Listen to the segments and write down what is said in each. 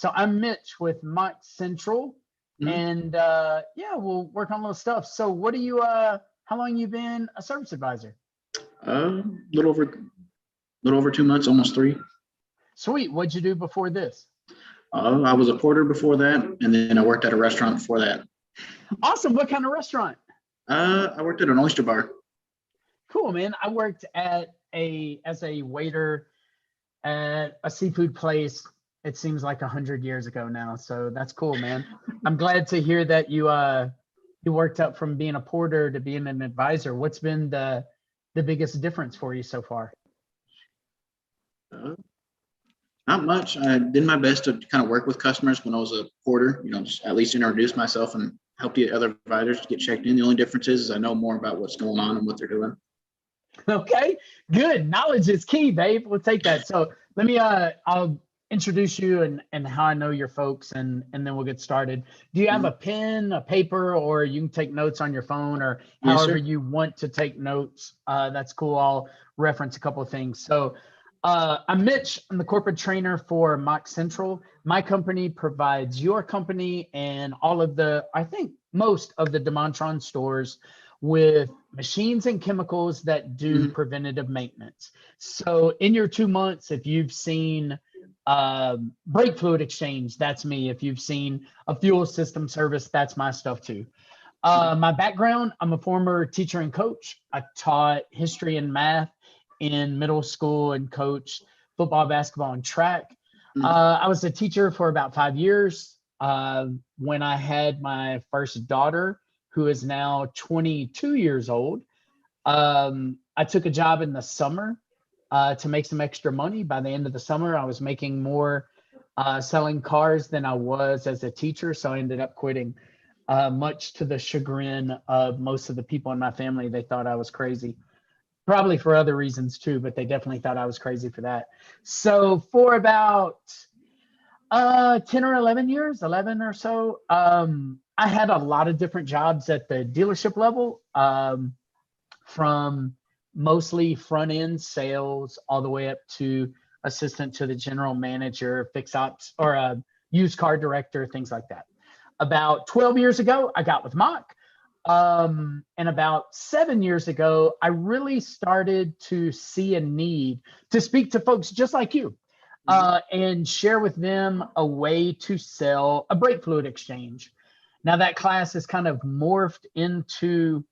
So I'm Mitch with Mock Central, Mhm. and yeah, we'll work on little stuff. So what do you? How long you been a service advisor? Little over 2 months, almost three. Sweet. What'd you do before this? I was a porter before that, and then I worked at a restaurant before that. Awesome. What kind of restaurant? I worked at an oyster bar. Cool, man. I worked at as a waiter at a seafood place. It seems like 100 years ago now. So that's cool, man. I'm glad to hear that you worked up from being a porter to being an advisor. What's been the biggest difference for you so far? Uh, Not much. I did my best to kind of work with customers when I was a porter. Just at least introduce myself and help the other providers get checked in. The only difference is I know more about what's going on and what they're doing. Okay, good. Knowledge is key, babe. We'll take that. So let me I'll introduce you and how I know your folks and then we'll get started. Do you have a pen, a paper, or you can take notes on your phone or Yes, however sir. you want to take notes? That's cool. I'll reference a couple of things. So I'm Mitch. I'm the corporate trainer for Mock Central. My company provides your company and all of I think most of the Demontron stores with machines and chemicals that do Mhm. preventative maintenance. So in your 2 months, if you've seen brake fluid exchange, that's me. If you've seen a fuel system service, that's my stuff too. My background, I'm a former teacher and coach. I taught history and math in middle school and coached football, basketball, and track. Mhm. I was a teacher for about 5 years. When I had my first daughter, who is now 22 years old, I took a job in the summer to make some extra money. By the end of the summer, I was making more selling cars than I was as a teacher. So I ended up quitting, much to the chagrin of most of the people in my family. They thought I was crazy, probably for other reasons too, but they definitely thought I was crazy for that. So for about 10 or 11 years, 11 or so, I had a lot of different jobs at the dealership level, from mostly front end sales all the way up to assistant to the general manager, fix ops, or a used car director, things like that. About 12 years ago, I got with Mock. And about 7 years ago, I really started to see a need to speak to folks just like you, and share with them a way to sell a brake fluid exchange. Now, that class has kind of morphed into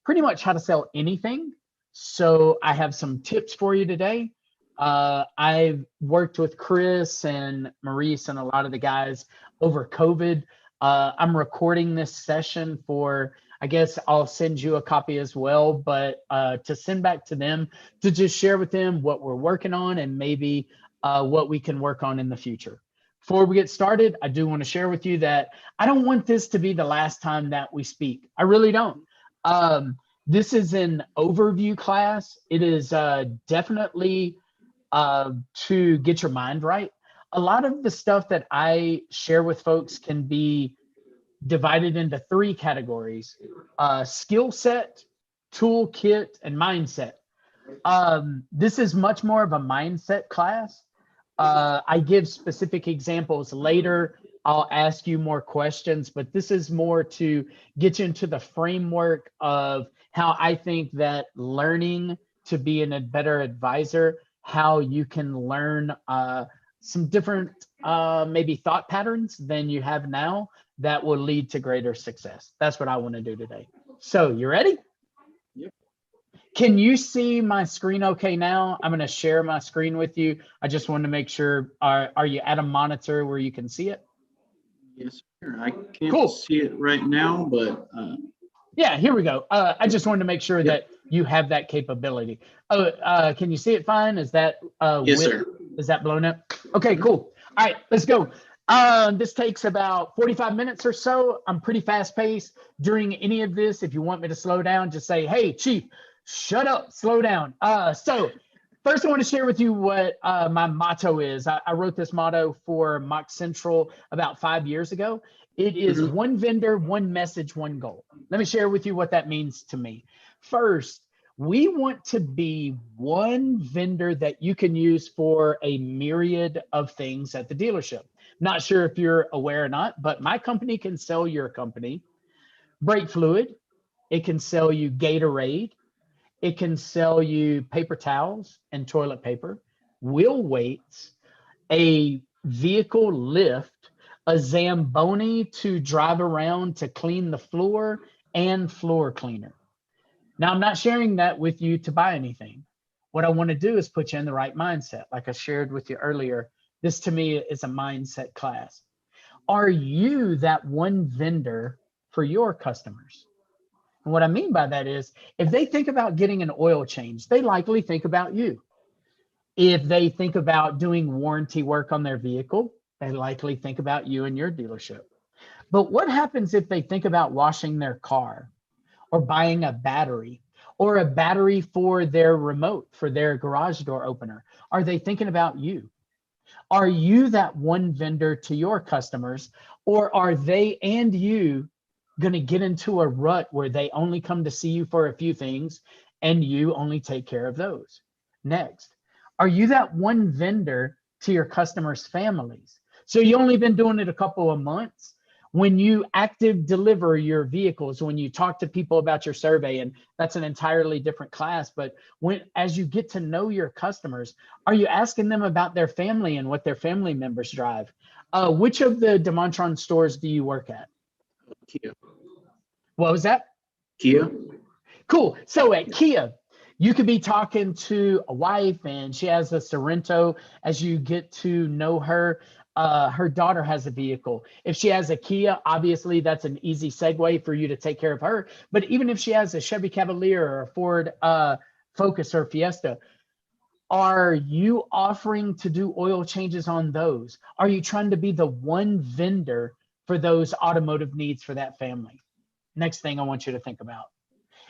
pretty much how to sell anything. So I have some tips for you today. I've worked with Chris and Maurice and a lot of the guys over COVID. I'm recording this session for, I guess I'll send you a copy as well, but to send back to them to just share with them what we're working on and maybe what we can work on in the future. Before we get started, I do want to share with you that I don't want this to be the last time that we speak. I really don't. This is an overview class. It is definitely to get your mind right. A lot of the stuff that I share with folks can be divided into three categories: skill set, toolkit, and mindset. This is much more of a mindset class. I give specific examples later. I'll ask you more questions, but this is more to get you into the framework of how I think that learning to be a better advisor, how you can learn some different maybe thought patterns than you have now that will lead to greater success. That's what I want to do today. So you ready? Yep. Can you see my screen okay now? I'm going to share my screen with you. I just wanted to make sure, are you at a monitor where you can see it? Yes, sir. I can't Cool. see it right now, but Yeah, here we go. I just wanted to make sure Yep. that you have that capability. Oh, can you see it fine? Is that yes, width? sir. Is that blown up? Okay, cool. All right, let's go. This takes about 45 minutes or so. I'm pretty fast paced. During any of this, if you want me to slow down, just say, hey, Chief, shut up, slow down. So first I want to share with you what my motto is. I wrote this motto for Mock Central about 5 years ago. It is one vendor, one message, one goal. Let me share with you what that means to me. First, We want to be one vendor that you can use for a myriad of things at the dealership. Not sure if you're aware or not, but my company can sell your company brake fluid. It can sell you Gatorade. It can sell you paper towels and toilet paper, wheel weights, a vehicle lift, a Zamboni to drive around to clean the floor, and floor cleaner. Now, I'm not sharing that with you to buy anything. What I want to do is put you in the right mindset. Like I shared with you earlier, this to me is a mindset class. Are you that one vendor for your customers? And what I mean by that is, if they think about getting an oil change, they likely think about you. If they think about doing warranty work on their vehicle, they likely think about you and your dealership. But what happens if they think about washing their car, or buying a battery, or a battery for their remote, for their garage door opener? Are they thinking about you? Are you that one vendor to your customers, or are they and you going to get into a rut where they only come to see you for a few things and you only take care of those? Next, are you that one vendor to your customers' families? So you only been doing it a couple of months. When you active deliver your vehicles, when you talk to people about your survey, and that's an entirely different class, but as you get to know your customers, are you asking them about their family and what their family members drive? Which of the Demontron stores do you work at? Kia. What was that? Kia. Cool. So at Kia, you could be talking to a wife and she has a Sorento. As you get to know her, her daughter has a vehicle. If she has a Kia, obviously that's an easy segue for you to take care of her. But even if she has a Chevy Cavalier or a Ford Focus or Fiesta, are you offering to do oil changes on those? Are you trying to be the one vendor for those automotive needs for that family? Next thing I want you to think about,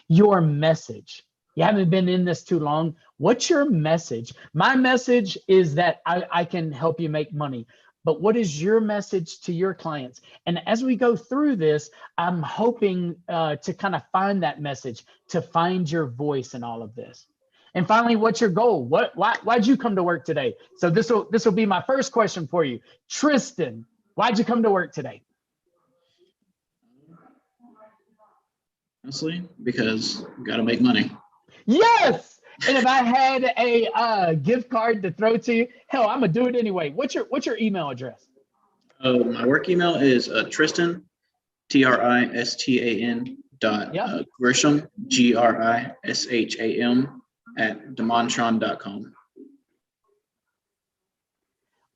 your message. You haven't been in this too long. What's your message? My message is that I can help you make money. But what is your message to your clients? And as we go through this, I'm hoping to kind of find that message, to find your voice in all of this. And finally, what's your goal? Why'd you come to work today? So this will be my first question for you. Tristan, why'd you come to work today? Honestly, because you got to make money. Yes. And if I had a gift card to throw to you, hell, I'm gonna do it anyway. What's your email address? My work email is Tristan, Tristan Grisham, Grisham @demontron.com.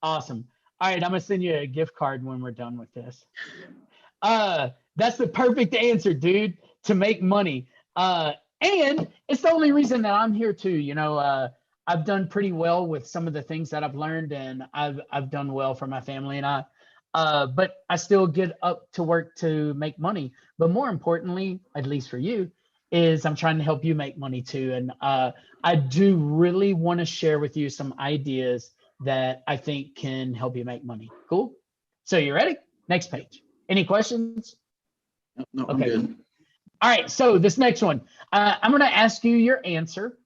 Awesome. All right, I'm gonna send you a gift card when we're done with this. That's the perfect answer, dude, to make money. And it's the only reason that I'm here too. You know, I've done pretty well with some of the things that I've learned, and I've done well for my family and I. But I still get up to work to make money. But more importantly, at least for you, is I'm trying to help you make money too. And I do really want to share with you some ideas that I think can help you make money. Cool. So you ready? Next page. Any questions? No, okay. I'm good. All right, so this next one, I'm going to ask you your answer.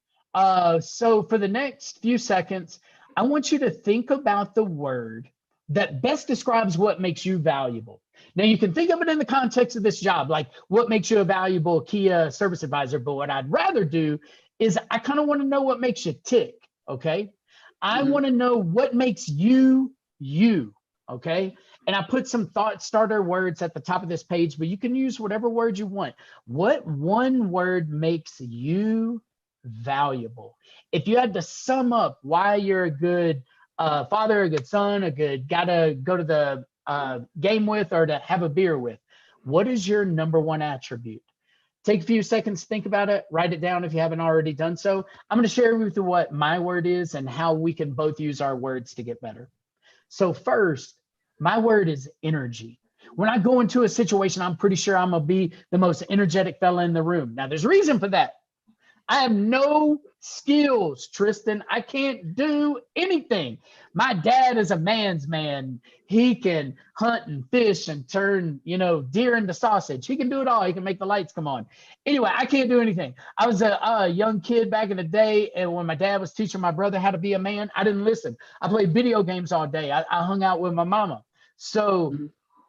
So for the next few seconds, I want you to think about the word that best describes what makes you valuable. Now, you can think of it in the context of this job, like what makes you a valuable Kia service advisor. But what I'd rather do is I kind of want to know what makes you tick, okay? I want to know what makes you, okay? And I put some thought starter words at the top of this page, but you can use whatever word you want. What one word makes you valuable? If you had to sum up why you're a good father, a good son, a good guy to go to the game with or to have a beer with, what is your number one attribute? Take a few seconds to think about it, write it down if you haven't already done so. I'm going to share with you what my word is and how we can both use our words to get better. So first, my word is energy. When I go into a situation, I'm pretty sure I'm going to be the most energetic fella in the room. Now, there's a reason for that. I have no skills, Tristan. I can't do anything. My dad is a man's man. He can hunt and fish and turn, deer into sausage. He can do it all. He can make the lights come on. Anyway, I can't do anything. I was a young kid back in the day, and when my dad was teaching my brother how to be a man, I didn't listen. I played video games all day. I hung out with my mama. So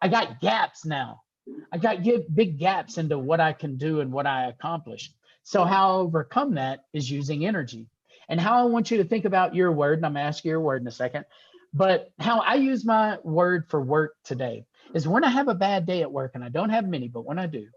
I got gaps now. I got big gaps into what I can do and what I accomplish. So how I overcome that is using energy. And how I want you to think about your word, and I'm going to ask you your word in a second, but how I use my word for work today is when I have a bad day at work, and I don't have many, but when I do,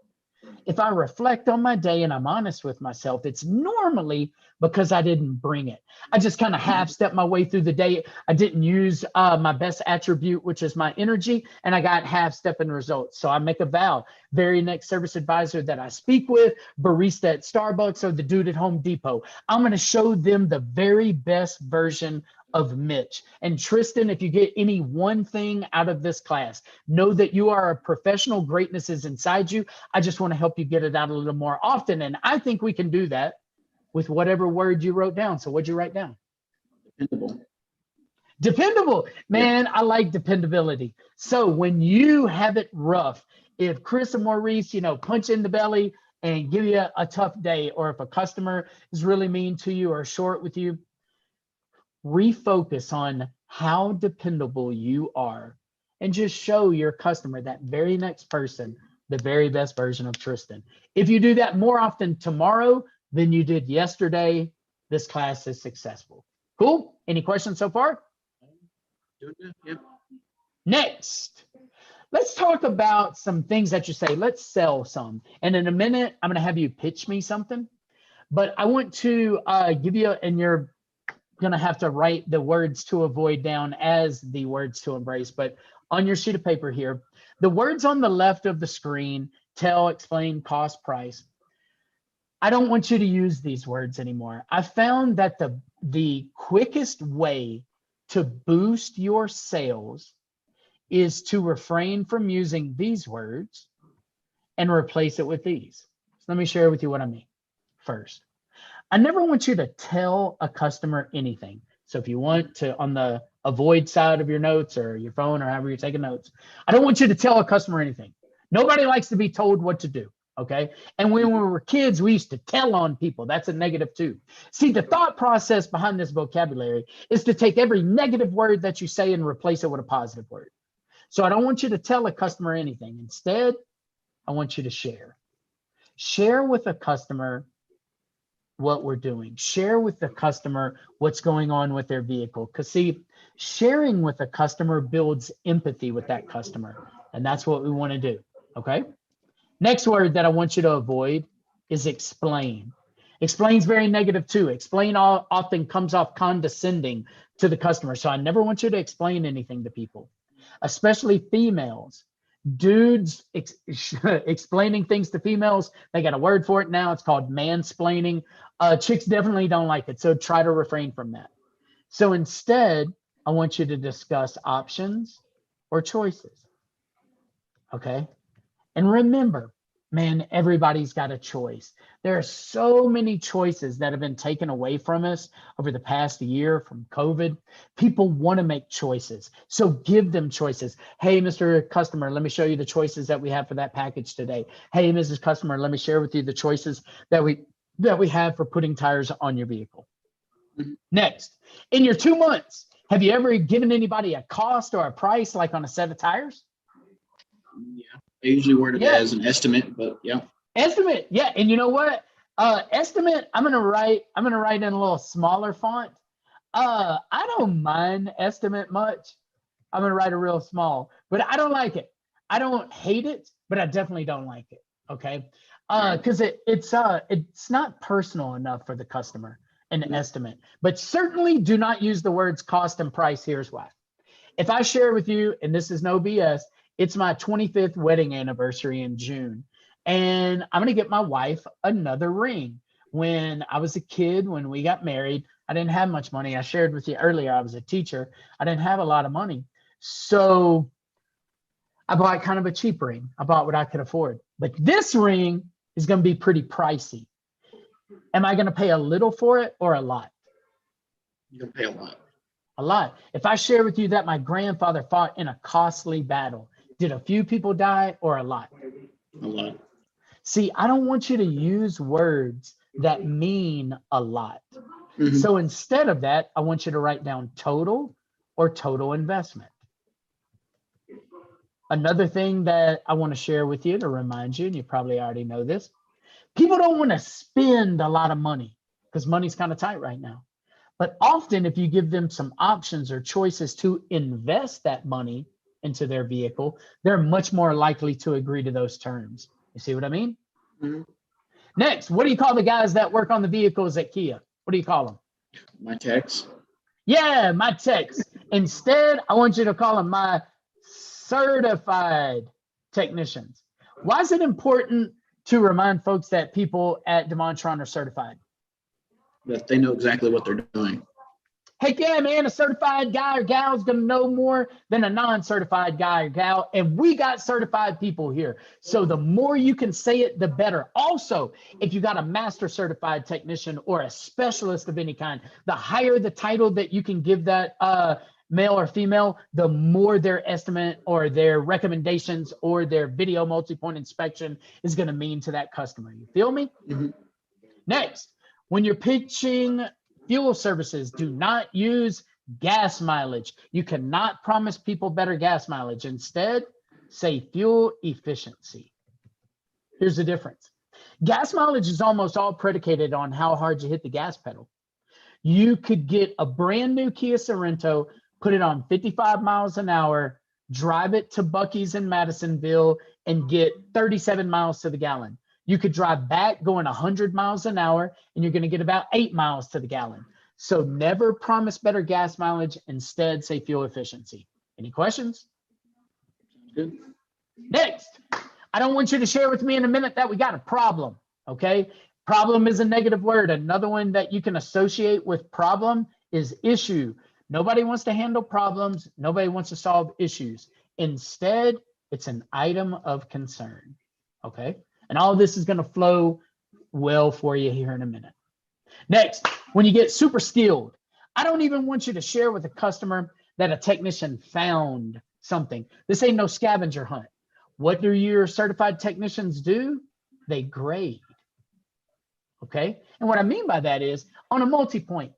if I reflect on my day and I'm honest with myself, it's normally because I didn't bring it. I just kind of half-stepped my way through the day. I didn't use my best attribute, which is my energy, and I got half-stepping results. So I make a vow, very next service advisor that I speak with, barista at Starbucks or the dude at Home Depot, I'm going to show them the very best version of Mitch. And Tristan, if you get any one thing out of this class, know that you are a professional. Greatness is inside you. I just want to help you get it out a little more often. And I think we can do that with whatever word you wrote down. So what'd you write down? Dependable. Dependable. Man, yeah. I like dependability. So when you have it rough, if Chris and Maurice, punch in the belly and give you a tough day, or if a customer is really mean to you or short with you, refocus on how dependable you are and just show your customer, that very next person, the very best version of Tristan. If you do that more often tomorrow than you did yesterday, this class is successful. Cool? Any questions so far? Yep. Next, let's talk about some things that you say. Let's sell some. And in a minute, I'm going to have you pitch me something. But I want to give you, and you're going to have to write the words to avoid down as the words to embrace. But on your sheet of paper here, the words on the left of the screen, tell, explain, cost, price. I don't want you to use these words anymore. I found that the quickest way to boost your sales is to refrain from using these words and replace it with these. So let me share with you what I mean. First, I never want you to tell a customer anything. So if you want to, on the avoid side of your notes or your phone or however you're taking notes, I don't want you to tell a customer anything. Nobody likes to be told what to do. Okay. And when we were kids, we used to tell on people. That's a negative too. See, the thought process behind this vocabulary is to take every negative word that you say and replace it with a positive word. So I don't want you to tell a customer anything. Instead, I want you to share. Share with a customer what we're doing. Share with the customer what's going on with their vehicle. Because see, sharing with a customer builds empathy with that customer. And that's what we want to do. Okay. Next word that I want you to avoid is explain. Explain's very negative too. Explain often comes off condescending to the customer. So I never want you to explain anything to people, especially females. Dudes explaining things to females, they got a word for it now. It's called mansplaining. Chicks definitely don't like it. So try to refrain from that. So instead, I want you to discuss options or choices. Okay. And remember, man, everybody's got a choice. There are so many choices that have been taken away from us over the past year from COVID. People want to make choices. So give them choices. Hey, Mr. Customer, let me show you the choices that we have for that package today. Hey, Mrs. Customer, let me share with you the choices that we have for putting tires on your vehicle. Next, in your 2 months, have you ever given anybody a cost or a price like on a set of tires? Yeah. I usually word it as an estimate, but yeah. Estimate, yeah. And you know what? Estimate, I'm gonna write in a little smaller font. I don't mind estimate much. I'm gonna write a real small, but I don't like it. I don't hate it, but I definitely don't like it. Okay. Because it's not personal enough for the customer, an estimate. But certainly do not use the words cost and price. Here's why. If I share with you, and this is no BS, it's my 25th wedding anniversary in June. And I'm going to get my wife another ring. When I was a kid, when we got married, I didn't have much money. I shared with you earlier, I was a teacher. I didn't have a lot of money. So I bought kind of a cheap ring. I bought what I could afford. But this ring is going to be pretty pricey. Am I going to pay a little for it or a lot? You can pay a lot. A lot. If I share with you that my grandfather fought in a costly battle, did a few people die or a lot? A lot. See, I don't want you to use words that mean a lot. Mhm. So instead of that, I want you to write down total or total investment. Another thing that I want to share with you to remind you, and you probably already know this, people don't want to spend a lot of money because money's kind of tight right now. But often, if you give them some options or choices to invest that money into their vehicle, they're much more likely to agree to those terms. You see what I mean? Mhm. Next, what do you call the guys that work on the vehicles at Kia? What do you call them? My techs. Yeah, my techs. Instead, I want you to call them my certified technicians. Why is it important to remind folks that people at Demontron are certified? That they know exactly what they're doing. Heck yeah, man, a certified guy or gal is going to know more than a non-certified guy or gal. And we got certified people here. So the more you can say it, the better. Also, if you got a master certified technician or a specialist of any kind, the higher the title that you can give that male or female, the more their estimate or their recommendations or their video multi-point inspection is going to mean to that customer. You feel me? Mhm. Next, when you're pitching fuel services, do not use gas mileage. You cannot promise people better gas mileage. Instead, say fuel efficiency. Here's the difference. Gas mileage is almost all predicated on how hard you hit the gas pedal. You could get a brand new Kia Sorento, put it on 55 miles an hour, drive it to Buc-ee's in Madisonville, and get 37 miles to the gallon. You could drive back going 100 miles an hour, and you're going to get about 8 miles to the gallon. So never promise better gas mileage. Instead, say fuel efficiency. Any questions? Good. Next, I don't want you to share with me in a minute that we got a problem, okay? Problem is a negative word. Another one that you can associate with problem is issue. Nobody wants to handle problems. Nobody wants to solve issues. Instead, it's an item of concern, okay? And all of this is going to flow well for you here in a minute. Next, when you get super skilled, I don't even want you to share with a customer that a technician found something. This ain't no scavenger hunt. What do your certified technicians do? They grade, okay? And what I mean by that is on a multi-point,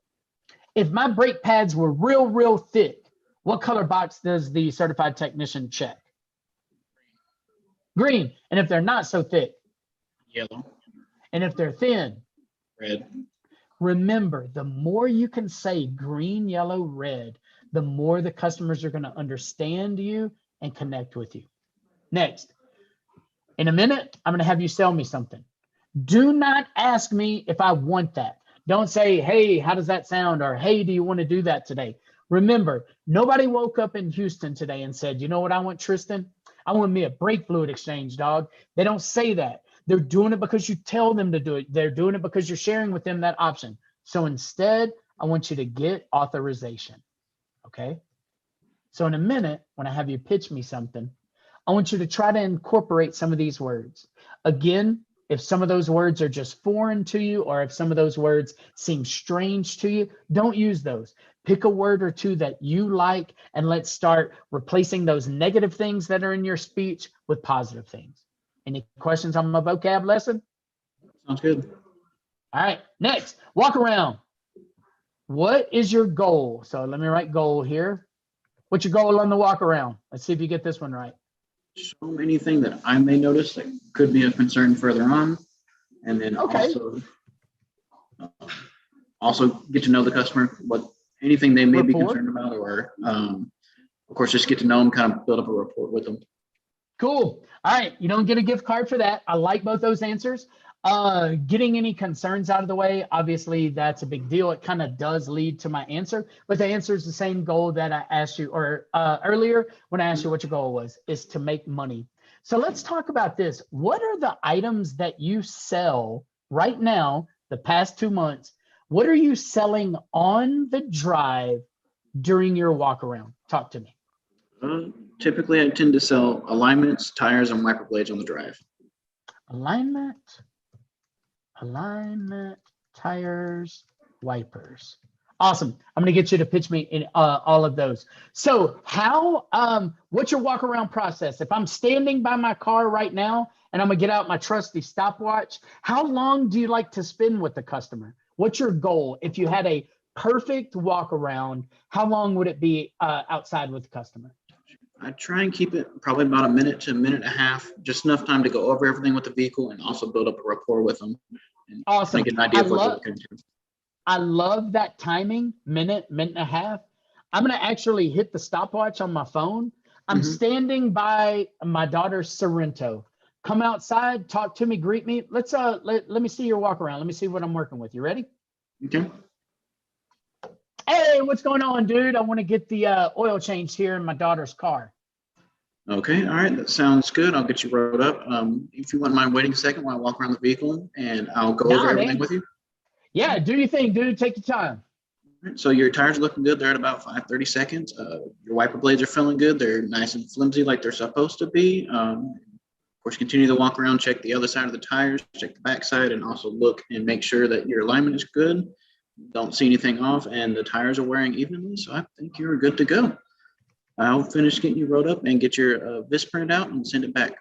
if my brake pads were real thick, what color box does the certified technician check? Green. And if they're not so thick? Yellow. And if they're thin? Red. Remember, the more you can say green, yellow, red, the more the customers are going to understand you and connect with you. Next, in a minute, I'm going to have you sell me something. Do not ask me if I want that. Don't say, hey, how does that sound? Or, hey, do you want to do that today? Remember, nobody woke up in Houston today and said, you know what I want, Tristan? I want me a brake fluid exchange, dog. They don't say that. They're doing it because you tell them to do it. They're doing it because you're sharing with them that option. So instead, I want you to get authorization, okay? So in a minute, when I have you pitch me something, I want you to try to incorporate some of these words. Again, if some of those words are just foreign to you, or if some of those words seem strange to you, don't use those. Pick a word or two that you like, and let's start replacing those negative things that are in your speech with positive things. Any questions on my vocab lesson? Sounds good. All right, next, walk around. What is your goal? So let me write goal here. What's your goal on the walk around? Let's see if you get this one right. Show them anything that I may notice that could be a concern further on, and then Okay. also get to know the customer, what anything they may be Rapport. concerned about, or of course just get to know them, kind of build up a rapport with them. Cool. All right, you don't get a gift card for that. I like both those answers. Getting any concerns out of the way, obviously that's a big deal. It kind of does lead to my answer, but the answer is the same goal that I asked you earlier when I asked you what your goal was, is to make money. So let's talk about this. What are the items that you sell right now, the past 2 months? What are you selling on the drive during your walk around? Talk to me. Typically, I tend to sell alignments, tires, and wiper blades on the drive. Alignment, alignment, tires, wipers. Awesome. I'm going to get you to pitch me in all of those. So what's your walk around process? If I'm standing by my car right now and I'm going to get out my trusty stopwatch, how long do you like to spend with the customer? What's your goal? If you had a perfect walk around, how long would it be outside with the customer? I try and keep it probably about a minute to a minute and a half, just enough time to go over everything with the vehicle and also build up a rapport with them and Awesome. get an idea of what they're looking to. I love that timing, minute and a half. I'm going to actually hit the stopwatch on my phone. I'm standing by my daughter's Sorrento. Come outside, talk to me, greet me. Let me see your walk around. Let me see what I'm working with. You ready? Okay. Hey, what's going on, dude? I want to get the oil changed here in my daughter's car. Okay. All right. That sounds good. I'll get you wrote up. If you wouldn't mind waiting a second while I walk around the vehicle and I'll go over everything with you. Yeah, do your thing, dude. Take your time. So your tires are looking good. They're at about 5:30 seconds. Your wiper blades are feeling good. They're nice and flimsy like they're supposed to be. Of course, continue to walk around, check the other side of the tires, check the back side, and also look and make sure that your alignment is good. Don't see anything off, and the tires are wearing evenly. So I think you're good to go. I'll finish getting you wrote up and get your VIS printed out and send it back.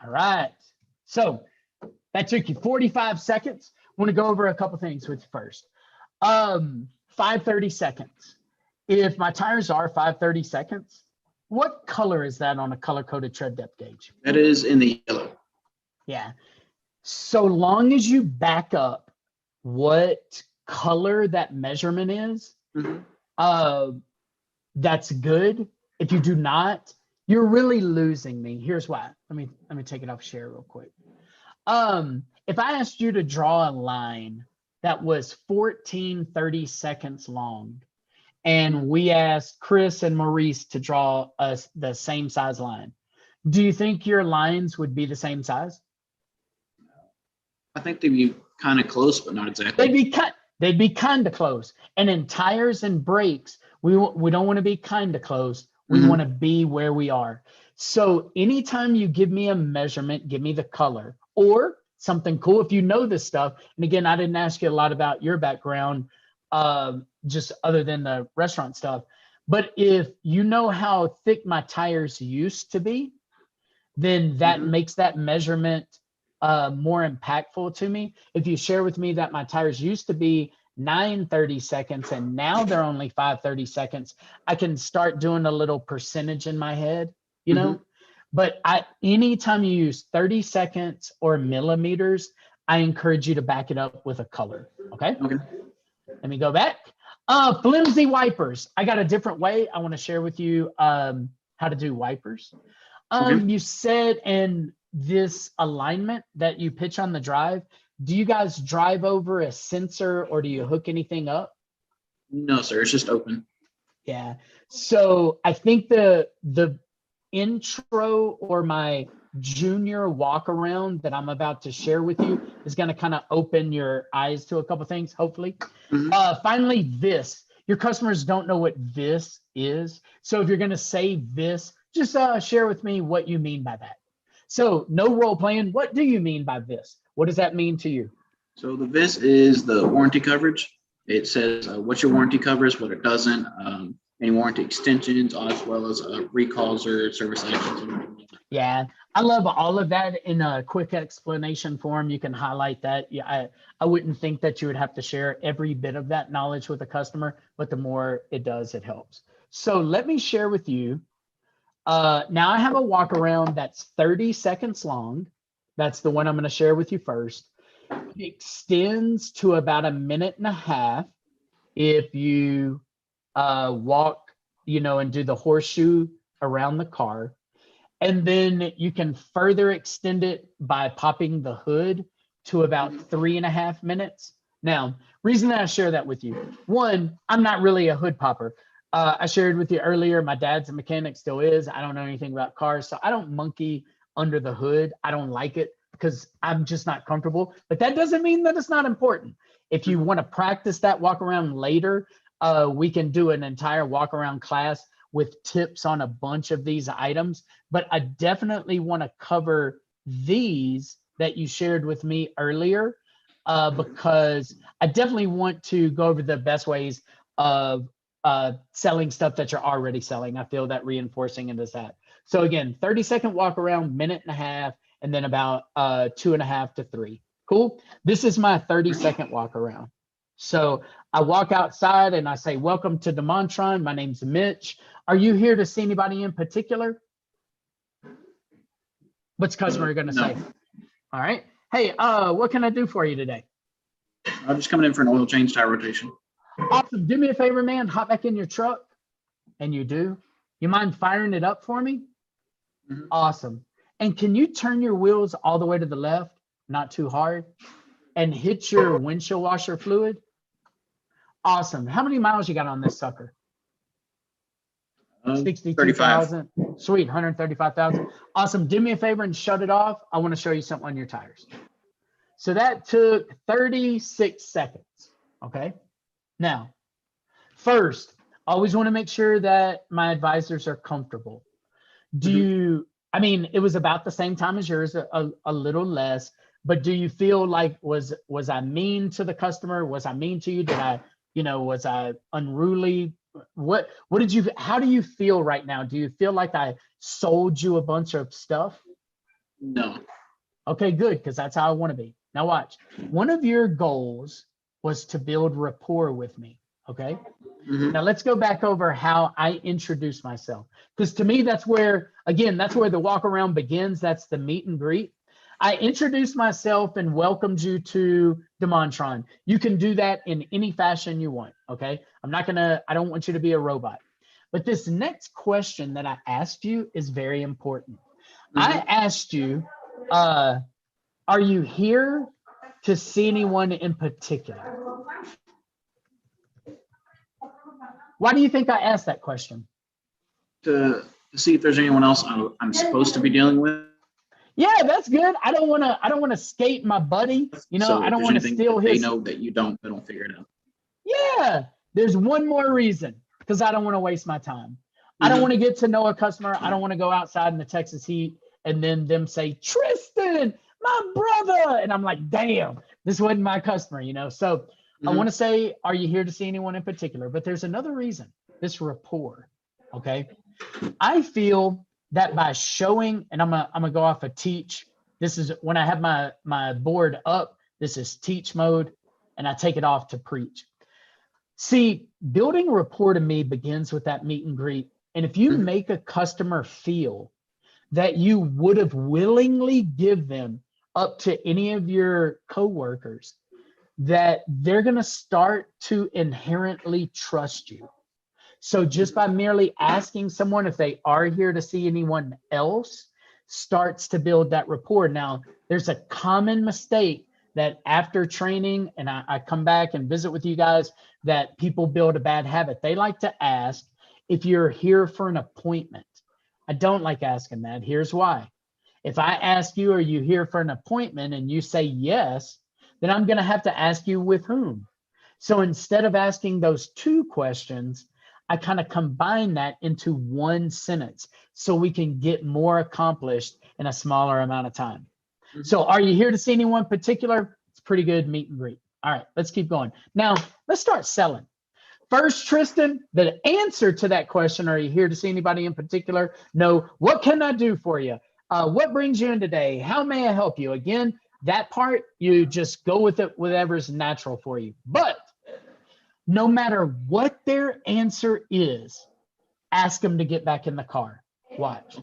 All right. So that took you 45 seconds. I want to go over a couple things with you first. 5:30 seconds. If my tires are 5:30 seconds, what color is that on a color-coded tread depth gauge? That is in the yellow. Yeah. So long as you back up what color that measurement is, that's good. If you do not, you're really losing me. Here's why. Let me take it off share real quick. If I asked you to draw a line that was 30 seconds long, and we asked Chris and Maurice to draw us the same size line, do you think your lines would be the same size? I think they'd be kind of close, but not exactly. They'd be kind of close. And in tires and brakes, we don't want to be kind of close. We want to be where we are. So anytime you give me a measurement, give me the color or something cool. If you know this stuff, and again, I didn't ask you a lot about your background, just other than the restaurant stuff. But if you know how thick my tires used to be, then that makes that measurement more impactful to me. If you share with me that my tires used to be 9:30 seconds and now they're only 5:30 seconds, I can start doing a little percentage in my head, you know? But anytime you use 30 seconds or millimeters, I encourage you to back it up with a color. Okay. Let me go back. Flimsy wipers. I got a different way I want to share with you how to do wipers. You said in this alignment that you pitch on the drive, do you guys drive over a sensor or do you hook anything up? No, sir. It's just open. Yeah. So I think the intro or my junior walk around that I'm about to share with you is going to kind of open your eyes to a couple things, hopefully. Finally, VIS. Your customers don't know what VIS is. So if you're going to say VIS, just share with me what you mean by that. So no role playing. What do you mean by VIS? What does that mean to you? So the VIS is the warranty coverage. It says what your warranty covers, what it doesn't, any warranty extensions, as well as recalls or service actions. Yeah, I love all of that in a quick explanation form. You can highlight that. Yeah, I wouldn't think that you would have to share every bit of that knowledge with a customer, but the more it does, it helps. So let me share with you. Now I have a walk around that's 30 seconds long. That's the one I'm going to share with you first. It extends to about a minute and a half if you walk, and do the horseshoe around the car. And then you can further extend it by popping the hood to about 3.5 minutes. Now, reason that I share that with you, one, I'm not really a hood popper. I shared with you earlier, my dad's a mechanic, still is. I don't know anything about cars, so I don't monkey under the hood. I don't like it because I'm just not comfortable. But that doesn't mean that it's not important. If you want to practice that walk around later, we can do an entire walk around class with tips on a bunch of these items. But I definitely want to cover these that you shared with me earlier, because I definitely want to go over the best ways of selling stuff that you're already selling. I feel that reinforcing into that. So again, 30-second walk around, minute and a half, and then about 2.5 to 3. Cool. This is my 30-second walk around. So I walk outside and I say, welcome to Demontron. My name's Mitch. Are you here to see anybody in particular? What's the customer going to say? All right. Hey, what can I do for you today? I'm just coming in for an oil change, tire rotation. Awesome. Do me a favor, man. Hop back in your truck. And you do. You mind firing it up for me? Mm-hmm. Awesome. And can you turn your wheels all the way to the left, not too hard, and hit your windshield washer fluid? Awesome. How many miles you got on this sucker? 62,000. Sweet, 135,000. Awesome. Do me a favor and shut it off. I want to show you something on your tires. So that took 36 seconds. Okay. Now, first, I always want to make sure that my advisors are comfortable. Do you, I mean, it was about the same time as yours, a little less, but do you feel like, was I mean to the customer? Was I mean to you? Did I, was I unruly? How do you feel right now? Do you feel like I sold you a bunch of stuff? No. Okay, good, because that's how I want to be. Now watch, one of your goals was to build rapport with me, okay? Now let's go back over how I introduce myself, because to me, that's where the walk around begins. That's the meet and greet. I introduced myself and welcomed you to Demontron. You can do that in any fashion you want, okay? I don't want you to be a robot. But this next question that I asked you is very important. I asked you, are you here to see anyone in particular? Why do you think I asked that question? To see if there's anyone else I'm supposed to be dealing with. Yeah, that's good. I don't want to skate my buddy. So I don't want to steal his. They know that you don't figure it out. Yeah, there's one more reason, because I don't want to waste my time. I don't want to get to know a customer. I don't want to go outside in the Texas heat and then them say, Tristan, my brother. And I'm like, damn, this wasn't my customer, So I want to say, are you here to see anyone in particular? But there's another reason, this rapport, okay? I feel that by showing, and I'm gonna go off of teach. This is when I have my board up, this is teach mode, and I take it off to preach. See, building rapport to me begins with that meet and greet. And if you make a customer feel that you would have willingly give them up to any of your coworkers, that they're going to start to inherently trust you. So just by merely asking someone if they are here to see anyone else starts to build that rapport. Now, there's a common mistake that after training, and I come back and visit with you guys, that people build a bad habit. They like to ask if you're here for an appointment. I don't like asking that. Here's why. If I ask you, are you here for an appointment, and you say yes, then I'm going to have to ask you with whom. So instead of asking those two questions, I kind of combine that into one sentence so we can get more accomplished in a smaller amount of time. So are you here to see anyone particular? It's pretty good meet and greet. All right, let's keep going. Now, let's start selling. First, Tristan, the answer to that question, are you here to see anybody in particular? No. What can I do for you? What brings you in today? How may I help you? Again, that part, you just go with it, whatever's natural for you. But no matter what their answer is, ask them to get back in the car. Watch.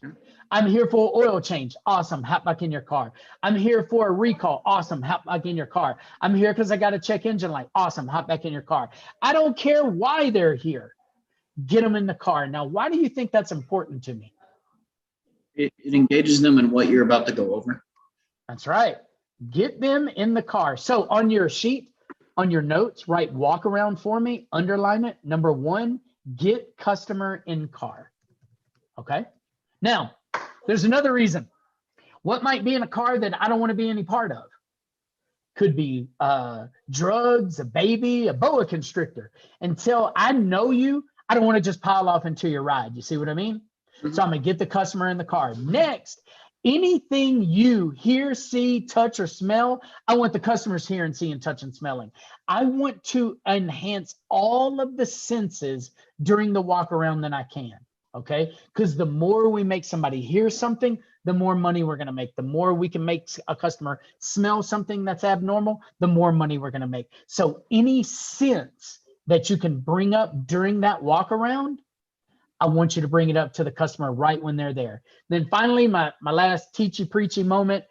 I'm here for oil change. Awesome. Hop back in your car. I'm here for a recall. Awesome. Hop back in your car. I'm here because I got a check engine light. Awesome. Hop back in your car. I don't care why they're here. Get them in the car. Now, why do you think that's important to me? It engages them in what you're about to go over. That's right. Get them in the car. So on your sheet, on your notes, write walk around for me, underline it. Number 1, get customer in car. Okay. Now, there's another reason. What might be in a car that I don't want to be any part of? Could be drugs, a baby, a boa constrictor. Until I know you, I don't want to just pile off into your ride. You see what I mean? So I'm going to get the customer in the car. Next, Anything you hear, see, touch, or smell, I want the customers hearing, seeing, touching, smelling. I want to enhance all of the senses during the walk around than I can. Okay. Because the more we make somebody hear something, the more money we're going to make. The more we can make a customer smell something that's abnormal, the more money we're going to make. So any sense that you can bring up during that walk around, I want you to bring it up to the customer right when they're there. Then finally, my last teachy preachy moment,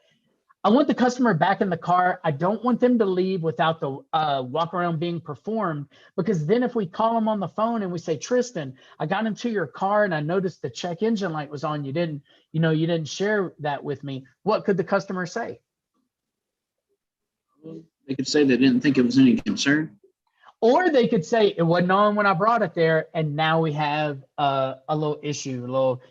I want the customer back in the car. I don't want them to leave without the walk around being performed, because then if we call them on the phone and we say, Tristan, I got into your car and I noticed the check engine light was on. You didn't share that with me. What could the customer say? They could say they didn't think it was any concern. Or they could say it wasn't on when I brought it there, and now we have a little issue, a little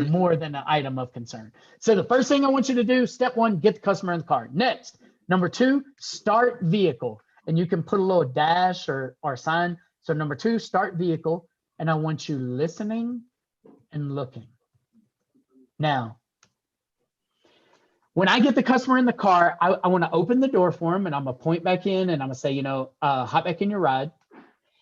more than an item of concern. So the first thing I want you to do, step one, get the customer in the car. Next, number two, start vehicle. And you can put a little dash or sign. So number two, start vehicle. And I want you listening and looking. Now, when I get the customer in the car, I want to open the door for them, and I'm going to point back in and I'm going to say, hop back in your ride.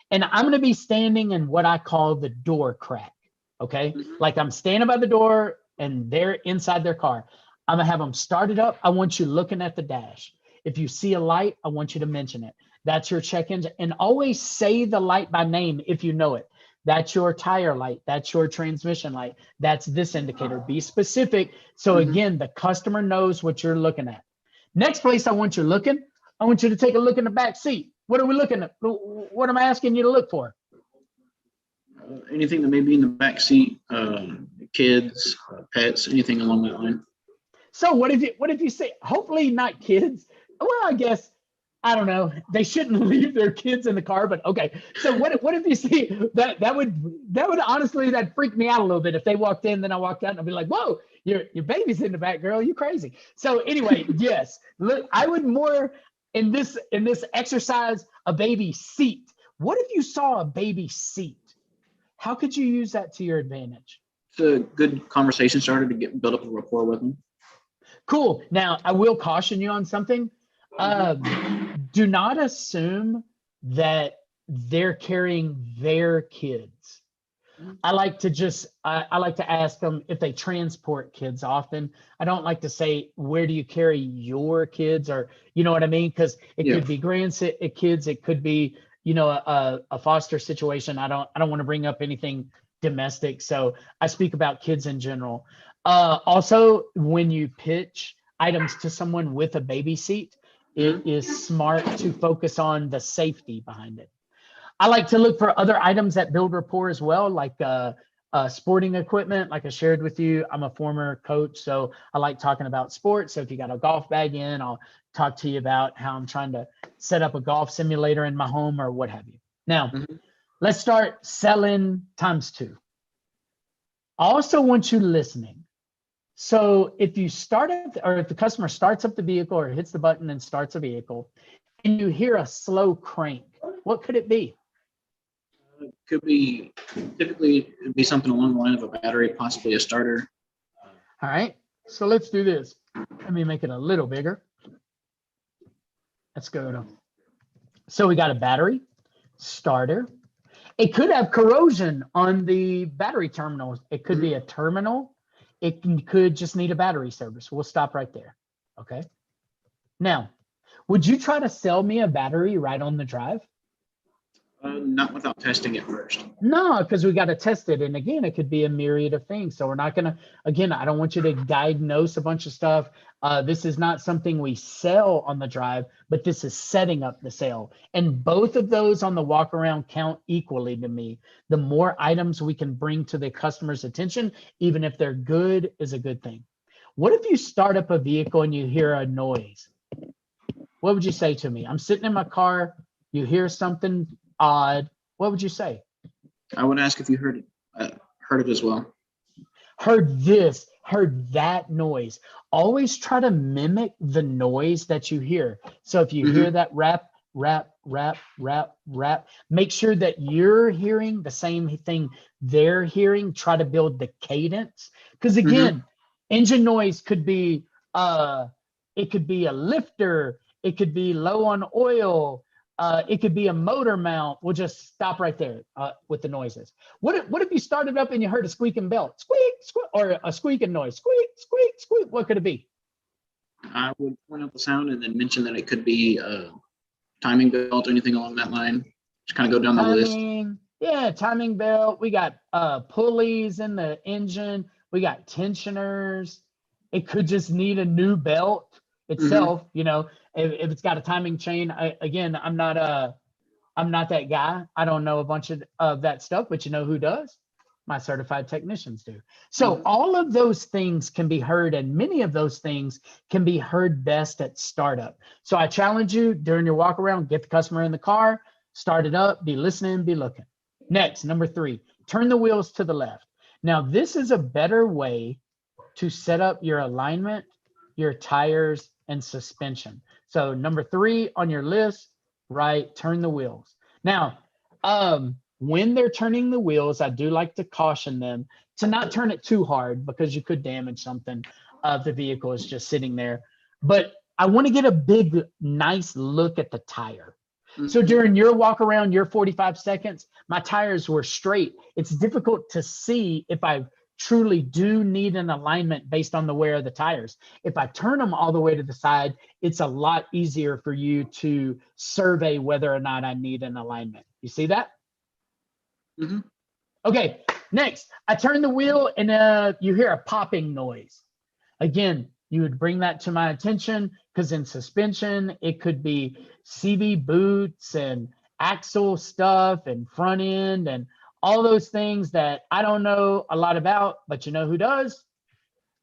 And I'm going to be standing in what I call the door crack. Okay. Like I'm standing by the door and they're inside their car. I'm going to have them start it up. I want you looking at the dash. If you see a light, I want you to mention it. That's your check engine. And always say the light by name if you know it. That's your tire light. That's your transmission light. That's this indicator. Be specific. So again, the customer knows what you're looking at. Next place I want you looking, I want you to take a look in the back seat. What are we looking at? What am I asking you to look for? Anything that may be in the back seat, kids, pets, anything along that line. So what if you say, hopefully not kids? Well, I guess, I don't know. They shouldn't leave their kids in the car, but okay. So what if you see that would honestly, that freak me out a little bit. If they walked in, then I walked out and I'd be like, whoa, your baby's in the back, girl. You crazy. So anyway, yes, look, I would more in this exercise, a baby seat. What if you saw a baby seat? How could you use that to your advantage? It's a good conversation starter to build up a rapport with them. Cool. Now, I will caution you on something. Do not assume that they're carrying their kids. I like to ask them if they transport kids often. I don't like to say, where do you carry your kids? Or, you know what I mean? Because it could be kids. It could be, a foster situation. I don't want to bring up anything domestic. So I speak about kids in general. Also, when you pitch items to someone with a baby seat, it is smart to focus on the safety behind it. I like to look for other items that build rapport as well, like sporting equipment. Like I shared with you, I'm a former coach, so I like talking about sports. So if you got a golf bag in, I'll talk to you about how I'm trying to set up a golf simulator in my home or what have you. Now, let's start selling ×2. I also want you listening. So if you if the customer starts up the vehicle or hits the button and starts a vehicle, and you hear a slow crank, what could it be? Typically it'd be something along the line of a battery, possibly a starter. All right, so let's do this. Let me make it a little bigger. Let's go. So we got a battery, starter. It could have corrosion on the battery terminal. It could be a terminal. It could just need a battery service. We'll stop right there. Okay. Now, would you try to sell me a battery right on the drive? Not without testing it first. No, because we got to test it. And again, it could be a myriad of things. So we're not going to, again, I don't want you to diagnose a bunch of stuff. This is not something we sell on the drive, but this is setting up the sale. And both of those on the walk around count equally to me. The more items we can bring to the customer's attention, even if they're good, is a good thing. What if you start up a vehicle and you hear a noise? What would you say to me? I'm sitting in my car, you hear something odd. What would you say? I would ask if you heard it as well. Heard that noise. Always try to mimic the noise that you hear. So if you hear that rap, make sure that you're hearing the same thing they're hearing. Try to build the cadence. Because again, Engine noise could be it could be a lifter, it could be low on oil, it could be a motor mount. We'll just stop right there with the noises. What if you started up and you heard a squeaking belt, squeak, squeak, or a squeaking noise, squeak, squeak, squeak? What could it be? I would point out the sound and then mention that it could be a timing belt or anything along that line. Just kind of go down the list. Yeah, timing belt. We got pulleys in the engine. We got tensioners. It could just need a new belt itself. You know, if it's got a timing chain. I'm not that guy. I don't know a bunch of that stuff, but you know who does? My certified technicians do. So all of those things can be heard, and many of those things can be heard best at startup. So I challenge you during your walk around, get the customer in the car, start it up, be listening, be looking. Next, number 3, turn the wheels to the left. Now, this is a better way to set up your alignment, your tires, and suspension. So number 3 on your list, right, turn the wheels. Now, when they're turning the wheels, I do like to caution them to not turn it too hard because you could damage something if the vehicle is just sitting there. But I want to get a big, nice look at the tire. So during your walk around, your 45 seconds, my tires were straight. It's difficult to see if I truly do need an alignment based on the wear of the tires. If I turn them all the way to the side, it's a lot easier for you to survey whether or not I need an alignment. You see that? Okay, next, I turn the wheel and you hear a popping noise. Again, you would bring that to my attention because in suspension, it could be CV boots and axle stuff and front end and all those things that I don't know a lot about, but you know who does?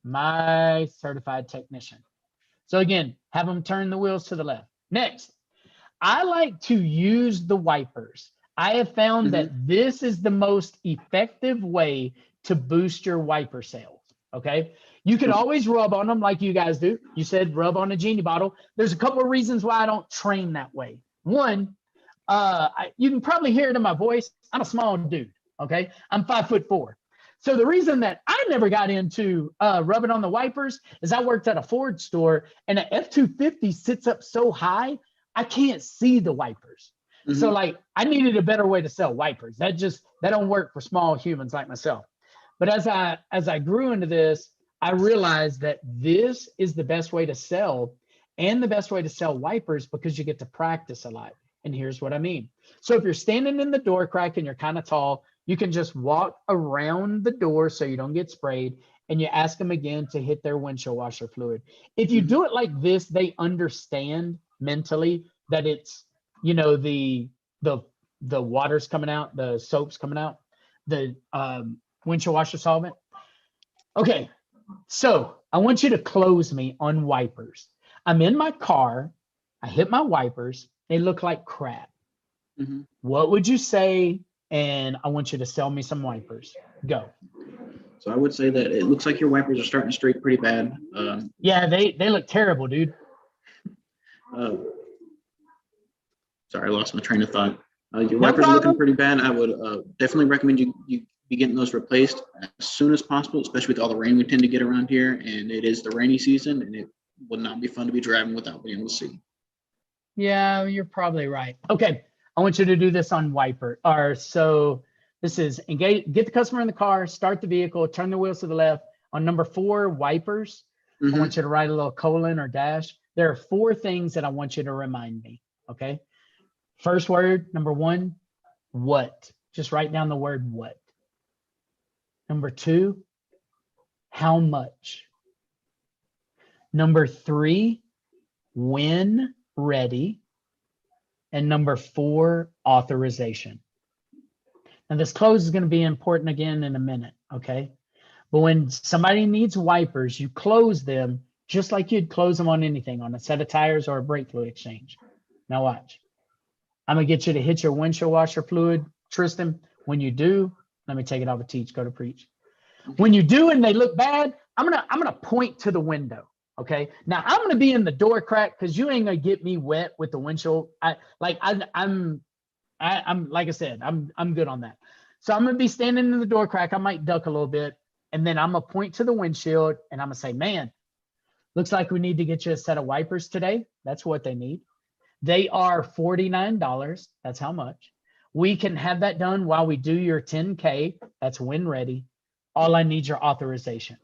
My certified technician. So again, have them turn the wheels to the left. Next, I like to use the wipers. I have found that this is the most effective way to boost your wiper sales, okay? You could always rub on them like you guys do. You said rub on a genie bottle. There's a couple of reasons why I don't train that way. One, you can probably hear it in my voice. I'm a small dude, okay? I'm 5'4". So the reason that I never got into rubbing on the wipers is I worked at a Ford store and an F-250 sits up so high, I can't see the wipers. So like I needed a better way to sell wipers. That don't work for small humans like myself. But as I grew into this, I realized that this is the best way to sell and the best way to sell wipers because you get to practice a lot. And here's what I mean. So if you're standing in the door crack and you're kind of tall, you can just walk around the door so you don't get sprayed and you ask them again to hit their windshield washer fluid. If you do it like this, they understand mentally that it's, you know, the water's coming out, the soap's coming out, the windshield washer solvent. Okay, so I want you to close me on wipers. I'm in my car, I hit my wipers, they look like crap. What would you say? And I want you to sell me some wipers. Go. So I would say that it looks like your wipers are starting to streak pretty bad. Yeah, they look terrible, dude. Sorry, I lost my train of thought. Your wipers are looking pretty bad. I would definitely recommend you be getting those replaced as soon as possible, especially with all the rain we tend to get around here. And it is the rainy season, and it would not be fun to be driving without being able to see. Yeah, you're probably right. Okay, I want you to do this on wiper. So this is engage, get the customer in the car, start the vehicle, turn the wheels to the left. On number 4, wipers, I want you to write a little colon or dash. There are 4 things that I want you to remind me, okay? First word, number 1, what? Just write down the word what. Number 2, how much? Number 3, when ready. And number 4, authorization. Now this close is going to be important again in a minute, okay? But when somebody needs wipers, you close them just like you'd close them on anything, on a set of tires or a brake fluid exchange. Now watch. I'm going to get you to hit your windshield washer fluid, Tristan. When you do, let me take it off of teach, go to preach. When you do and they look bad, I'm gonna point to the window. Okay. Now I'm gonna be in the door crack because you ain't gonna get me wet with the windshield. I'm like I said, I'm good on that. So I'm gonna be standing in the door crack. I might duck a little bit, And then I'm going to point to the windshield and I'm going to say, man, looks like we need to get you a set of wipers today. That's what they need. They are $49. That's how much. We can have that done while we do your 10K. That's when ready. All I need is your authorization.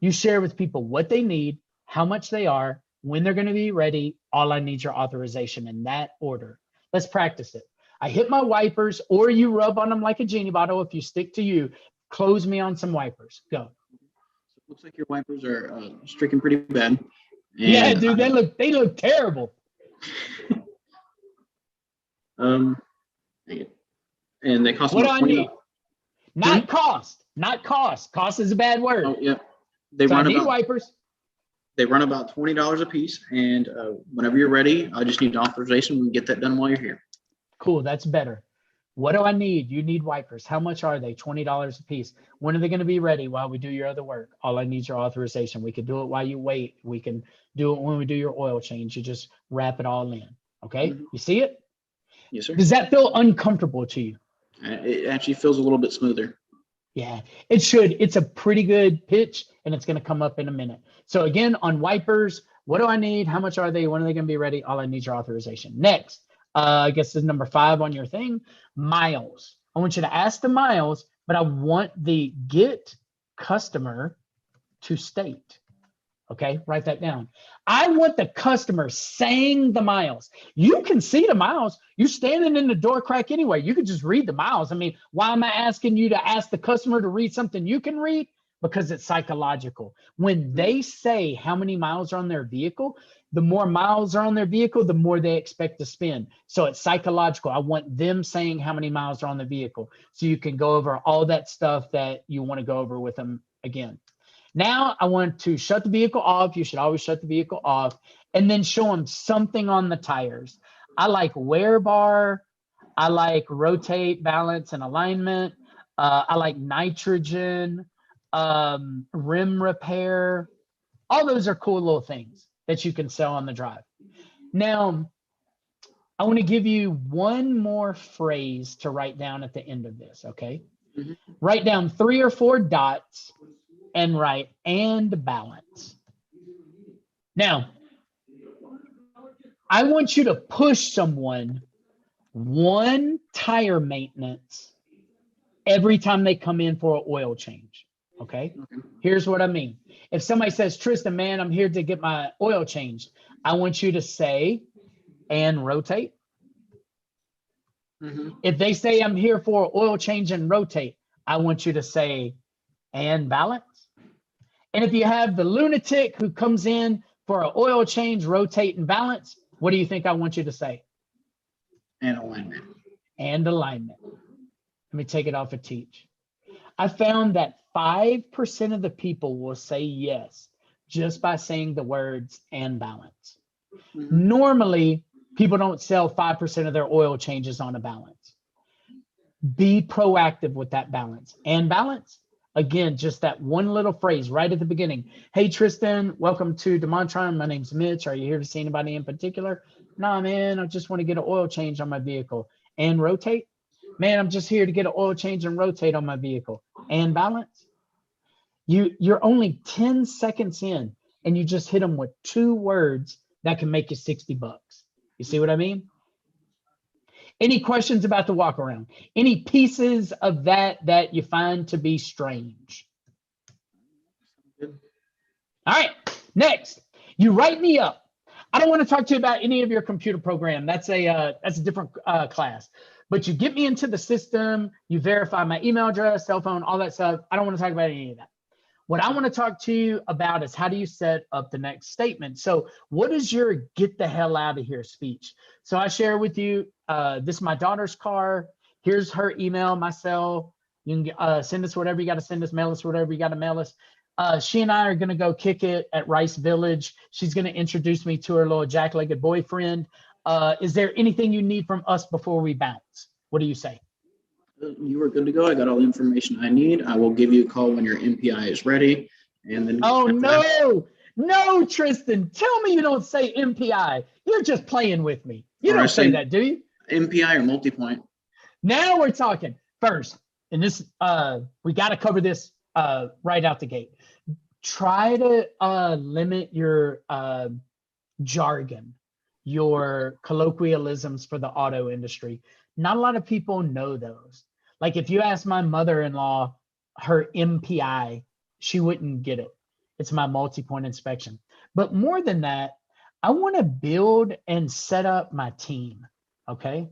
You share with people what they need, how much they are, when they're going to be ready. All I need is your authorization in that order. Let's practice it. I hit my wipers, or you rub on them like a genie bottle. If you stick to you, close me on some wipers. Go. So it looks like your wipers are streaking pretty bad. Yeah, dude, they look terrible. Dang it. And they cost What do about I $20. need? Not cost. Not cost. Cost is a bad word. Oh, yeah. They So I run need about wipers. they run about $20 a piece. And whenever you're ready, I just need authorization. We can get that done while you're here. Cool, that's better. What do I need? You need wipers. How much are they? $20 a piece. When are they going to be ready while we do your other work? All I need is your authorization. We can do it while you wait. We can do it when we do your oil change. You just wrap it all in. Okay? Mhm. You see it? Yes, sir. Does that feel uncomfortable to you? It actually feels a little bit smoother. Yeah, it should. It's a pretty good pitch, and it's going to come up in a minute. So again, on wipers, what do I need? How much are they? When are they going to be ready? All I need is your authorization. Next, I guess is number 5 on your thing, miles. I want you to ask the miles, but I want the get customer to state. Okay, write that down. I want the customer saying the miles. You can see the miles. You're standing in the door crack anyway. You could just read the miles. I mean, why am I asking you to ask the customer to read something you can read? Because it's psychological. When they say how many miles are on their vehicle, the more miles are on their vehicle, the more they expect to spend. So it's psychological. I want them saying how many miles are on the vehicle. So you can go over all that stuff that you want to go over with them again. Now I want to shut the vehicle off. You should always shut the vehicle off and then show them something on the tires. I like wear bar. I like rotate, balance, and alignment. I like nitrogen, rim repair. All those are cool little things that you can sell on the drive. Now, I want to give you one more phrase to write down at the end of this, okay? Mhm. Write down 3 or 4 dots and write and balance. Now, I want you to push someone 1 tire maintenance every time they come in for an oil change. Okay. Here's what I mean. If somebody says, Tristan, man, I'm here to get my oil changed, I want you to say and rotate. Mhm. If they say I'm here for an oil change and rotate, I want you to say and balance. And if you have the lunatic who comes in for an oil change, rotate, and balance, what do you think I want you to say? And alignment. And alignment. Let me take it off of teach. I found that 5% of the people will say yes just by saying the words and balance. Mhm. Normally, people don't sell 5% of their oil changes on a balance. Be proactive with that balance. And balance, again, just that one little phrase right at the beginning. Hey, Tristan, welcome to Demontron. My name's Mitch. Are you here to see anybody in particular? Nah, man, I just want to get an oil change on my vehicle. And rotate? Man, I'm just here to get an oil change and rotate on my vehicle. And balance? You're only 10 seconds in, and you just hit them with 2 words that can make you $60. You see what I mean? Any questions about the walk around? Any pieces of that you find to be strange? Good. All right, next, you write me up. I don't want to talk to you about any of your computer program. That's a different class. But you get me into the system, you verify my email address, cell phone, all that stuff. I don't want to talk about any of that. What I want to talk to you about is how do you set up the next statement? So what is your get the hell out of here speech? So I share with you, this is my daughter's car. Here's her email, my cell. You can send us whatever you got to send us, mail us whatever you got to mail us. She and I are going to go kick it at Rice Village. She's going to introduce me to her little jack-legged boyfriend. Is there anything you need from us before we bounce? What do you say? You are good to go. I got all the information I need. I will give you a call when your MPI is ready. And then Oh, no, Tristan, tell me you don't say MPI. You're just playing with me. You don't say that, do you? MPI or multi-point. Now we're talking. First, and this, we got to cover this right out the gate. Try to limit your jargon, your colloquialisms for the auto industry. Not a lot of people know those. Like if you ask my mother-in-law her MPI, she wouldn't get it. It's my multi-point inspection. But more than that, I want to build and set up my team. Okay.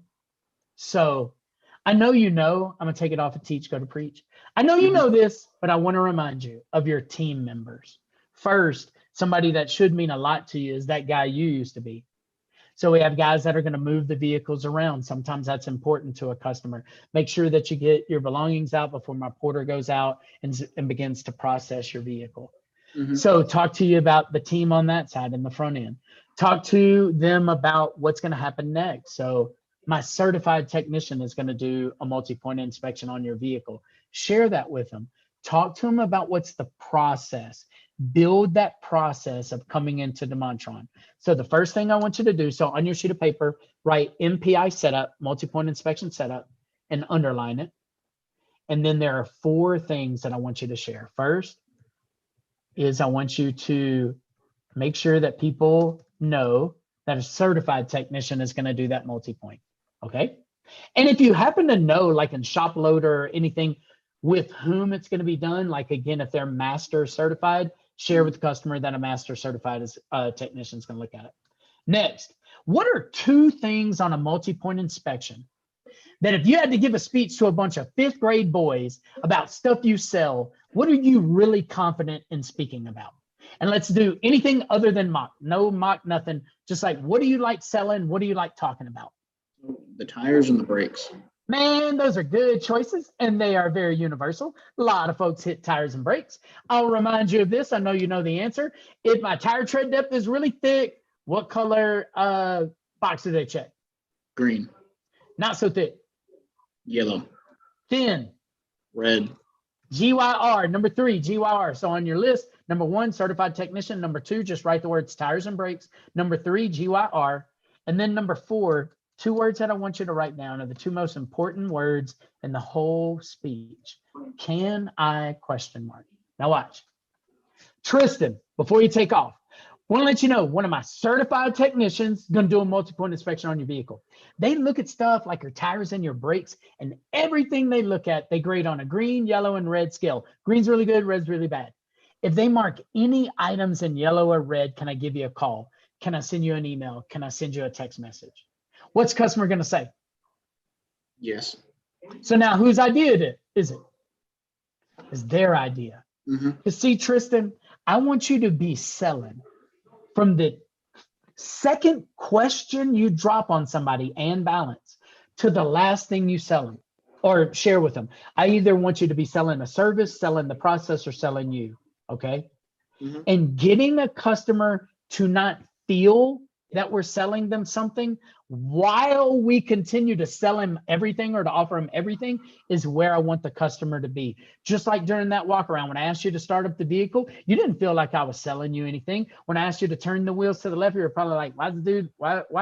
So I know you know, I'm going to take it off of teach, go to preach. I know you know this, but I want to remind you of your team members. First, somebody that should mean a lot to you is that guy you used to be. So we have guys that are going to move the vehicles around. Sometimes that's important to a customer. Make sure that you get your belongings out before my porter goes out and begins to process your vehicle. So talk to you about the team on that side in the front end. Talk to them about what's going to happen next. So my certified technician is going to do a multi-point inspection on your vehicle. Share that with them. Talk to them about what's the process. Build that process of coming into Demontron. So the first thing I want you to do, so on your sheet of paper, write MPI setup, multi-point inspection setup, and underline it. And then there are 4 things that I want you to share. First is I want you to make sure that people know that a certified technician is going to do that multi-point. Okay. And if you happen to know, like in shop loader or anything, with whom it's going to be done, like again, if they're master certified, share with the customer that a master certified technician is going to look at it. Next, what are 2 things on a multi-point inspection that if you had to give a speech to a bunch of 5th grade boys about stuff you sell, what are you really confident in speaking about? And let's do anything other than mock. No mock, nothing. Just like, what do you like selling? What do you like talking about? The tires and the brakes. Man, those are good choices, and they are very universal. A lot of folks hit tires and brakes. I'll remind you of this. I know you know the answer. If my tire tread depth is really thick, what color box do they check? Green. Not so thick. Yellow. Thin. Red. GYR, number 3, GYR. So on your list, number 1, certified technician. Number 2, just write the words tires and brakes. Number 3, GYR. And then number 4, 2 words that I want you to write down are the 2 most important words in the whole speech. Can I ? Now watch. Tristan, before you take off, want to let you know, one of my certified technicians going to do a multi-point inspection on your vehicle. They look at stuff like your tires and your brakes, and everything they look at, they grade on a green, yellow, and red scale. Green's really good, red's really bad. If they mark any items in yellow or red, can I give you a call? Can I send you an email? Can I send you a text message? What's customer going to say? Yes. So now whose idea is it? It's their idea. You see, Tristan, I want you to be selling from the second question you drop on somebody and balance to the last thing you sell them or share with them. I either want you to be selling a service, selling the process, or selling you. Okay. And getting a customer to not feel that we're selling them something while we continue to sell him everything or to offer him everything is where I want the customer to be. Just like during that walk around, when I asked you to start up the vehicle, you didn't feel like I was selling you anything. When I asked you to turn the wheels to the left, you were probably like, why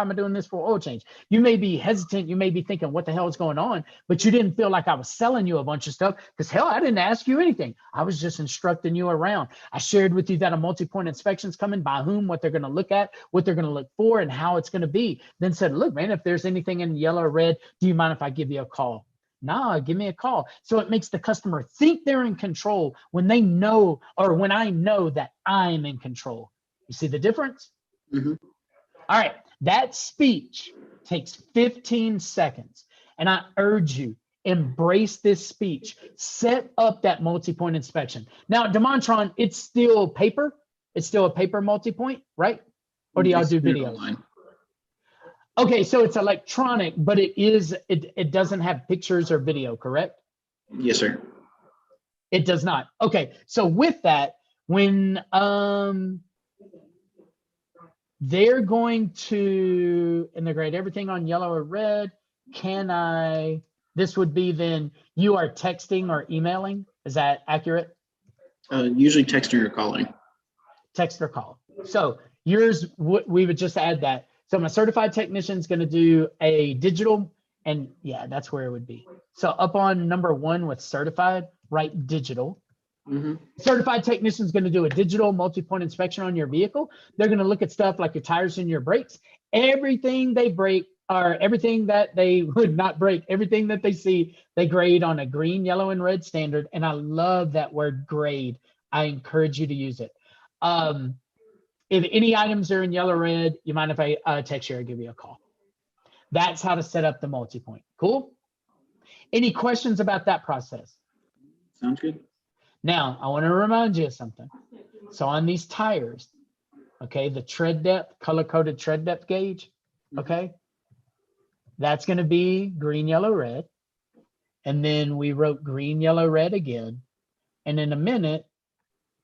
am I doing this for oil change? You may be hesitant. You may be thinking, what the hell is going on? But you didn't feel like I was selling you a bunch of stuff because hell, I didn't ask you anything. I was just instructing you around. I shared with you that a multi-point inspection is coming, by whom, what they're going to look at, what they're going to look for, and how it's going to be. Then said, look, man, if there's anything in yellow or red, do you mind if I give you a call? Nah, give me a call. So it makes the customer think they're in control when they know, or when I know that I'm in control. You see the difference? All right. That speech takes 15 seconds. And I urge you, embrace this speech. Set up that multi-point inspection. Now, at Demontron, it's still paper. It's still a paper multi-point, right? Or do y'all do video? Okay, so it's electronic, but it doesn't have pictures or video, correct? Yes, sir. It does not. Okay, so with that, when they're going to integrate everything on yellow or red, this would be then you are texting or emailing. Is that accurate? Usually texting or calling. Text or call. So yours, we would just add that. So my certified technician is going to do a digital, and yeah, that's where it would be. So up on number 1 with certified, write digital. Certified technician is going to do a digital multi-point inspection on your vehicle. They're going to look at stuff like your tires and your brakes. Everything they break, or everything that they would not break, everything that they see, they grade on a green, yellow, and red standard. And I love that word grade. I encourage you to use it. If any items are in yellow, red, you mind if I text you or give you a call? That's how to set up the multi-point. Cool? Any questions about that process? Sounds good. Now, I want to remind you of something. So on these tires, okay, the tread depth, color-coded tread depth gauge, okay, that's going to be green, yellow, red. And then we wrote green, yellow, red again. And in a minute,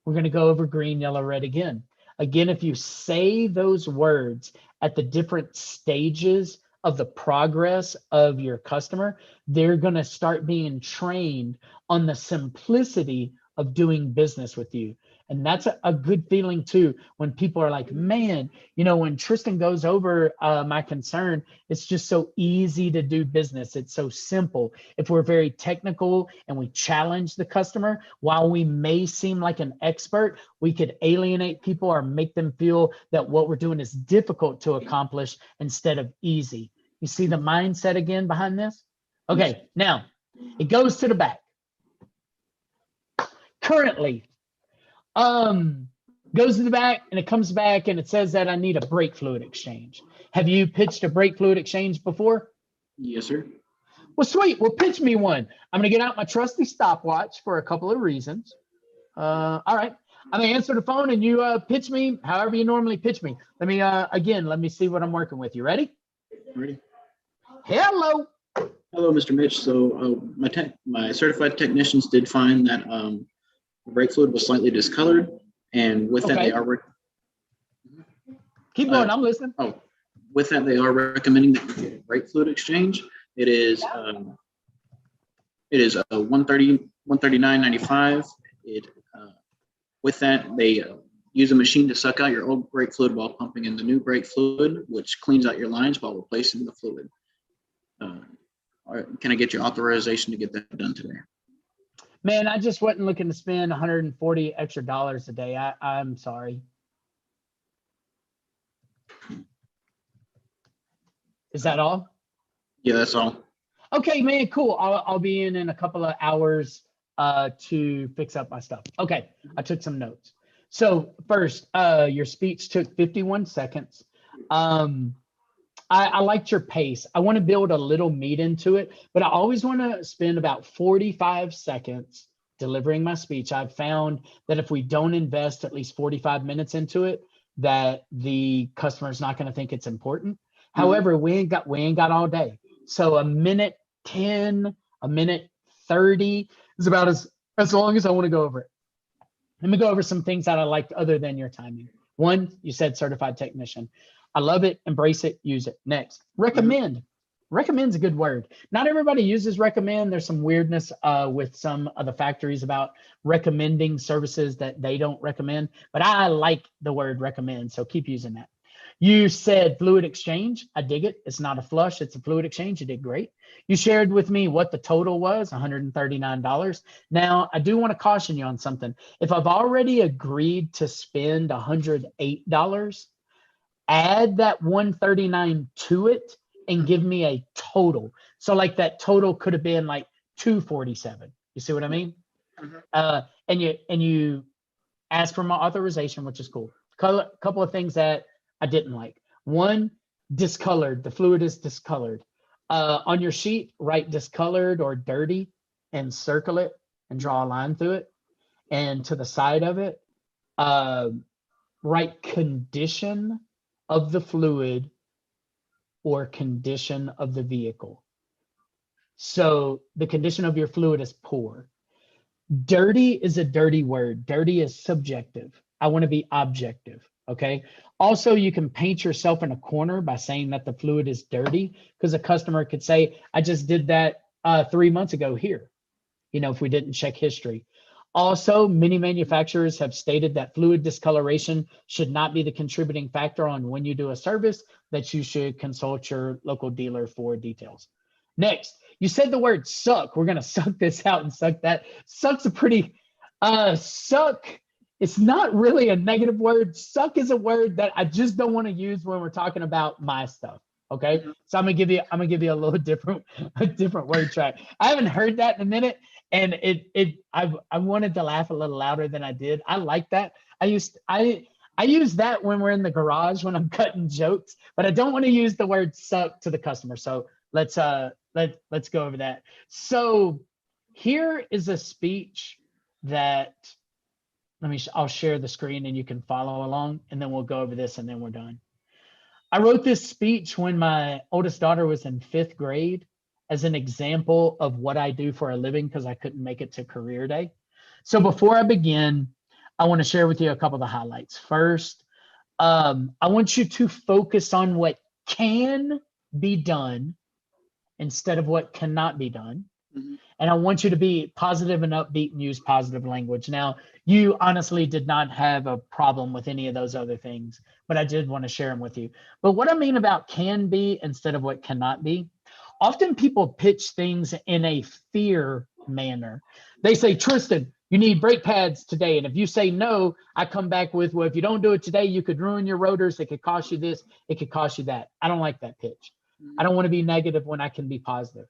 we're going to go over green, yellow, red again. Again, if you say those words at the different stages of the progress of your customer, they're going to start being trained on the simplicity of doing business with you. And that's a good feeling too, when people are like, man, you know, when Tristan goes over my concern, it's just so easy to do business. It's so simple. If we're very technical and we challenge the customer, while we may seem like an expert, we could alienate people or make them feel that what we're doing is difficult to accomplish instead of easy. You see the mindset again behind this? Okay, now it goes to the back. Currently, goes to the back and it comes back and it says that I need a brake fluid exchange. Have you pitched a brake fluid exchange before? Yes, sir. Well, sweet. Well, pitch me one. I'm going to get out my trusty stopwatch for a couple of reasons. All right. I'm going to answer the phone and you pitch me however you normally pitch me. Let me see what I'm working with. You ready? Ready. Hello. Hello, Mr. Mitch. So my certified technicians did find that the brake fluid was slightly discolored, and with that, they are keep going. I'm listening. Oh, with that, they are recommending that you get a brake fluid exchange. It is a 139.95. With that, they use a machine to suck out your old brake fluid while pumping in the new brake fluid, which cleans out your lines while replacing the fluid. Can I get your authorization to get that done today? Man, I just wasn't looking to spend 140 extra dollars a day. I'm sorry. Is that all? Yeah, that's all. Okay, man, cool. I'll be in a couple of hours to fix up my stuff. Okay, I took some notes. So first, your speech took 51 seconds. I liked your pace. I want to build a little meat into it, but I always want to spend about 45 seconds delivering my speech. I've found that if we don't invest at least 45 minutes into it, that the customer is not going to think it's important. However, we ain't got all day. So a minute 10, a minute 30 is about as long as I want to go over it. Let me go over some things that I liked other than your timing. One, you said certified technician. I love it, embrace it, use it. Next, recommend. Recommend's a good word. Not everybody uses recommend. There's some weirdness with some of the factories about recommending services that they don't recommend, but I like the word recommend, so keep using that. You said fluid exchange. I dig it. It's not a flush, it's a fluid exchange. You did great. You shared with me what the total was, $139. Now, I do want to caution you on something. If I've already agreed to spend $108, add that 139 to it and give me a total. So like that total could have been like 247. You see what I mean? And you ask for my authorization, which is cool. Couple of things that I didn't like. One, discolored. The fluid is discolored. On your sheet, write discolored or dirty and circle it and draw a line through it. And to the side of it, write condition of the fluid or condition of the vehicle. So the condition of your fluid is poor. Dirty is a dirty word. Dirty is subjective. I want to be objective. Okay. Also, you can paint yourself in a corner by saying that the fluid is dirty, because a customer could say, I just did that 3 months ago here, you know, if we didn't check history. Also, many manufacturers have stated that fluid discoloration should not be the contributing factor on when you do a service, that you should consult your local dealer for details. Next, you said the word suck. We're going to suck this out and suck that. Suck's a pretty Suck. It's not really a negative word. Suck is a word that I just don't want to use when we're talking about my stuff. Okay. So I'm gonna give you a little different word track. I haven't heard that in a minute. And I wanted to laugh a little louder than I did. I like that. I use that when we're in the garage when I'm cutting jokes, but I don't want to use the word suck to the customer. So let's go over that. So here is a speech that I'll share the screen and you can follow along, and then we'll go over this and then we're done. I wrote this speech when my oldest daughter was in 5th grade as an example of what I do for a living because I couldn't make it to career day. So before I begin, I want to share with you a couple of the highlights. First, I want you to focus on what can be done instead of what cannot be done. Mhm. And I want you to be positive and upbeat and use positive language. Now, you honestly did not have a problem with any of those other things, but I did want to share them with you. But what I mean about can be instead of what cannot be, often people pitch things in a fear manner. They say, Tristan, you need brake pads today. And if you say no, I come back with, well, if you don't do it today, you could ruin your rotors. It could cost you this. It could cost you that. I don't like that pitch. I don't want to be negative when I can be positive.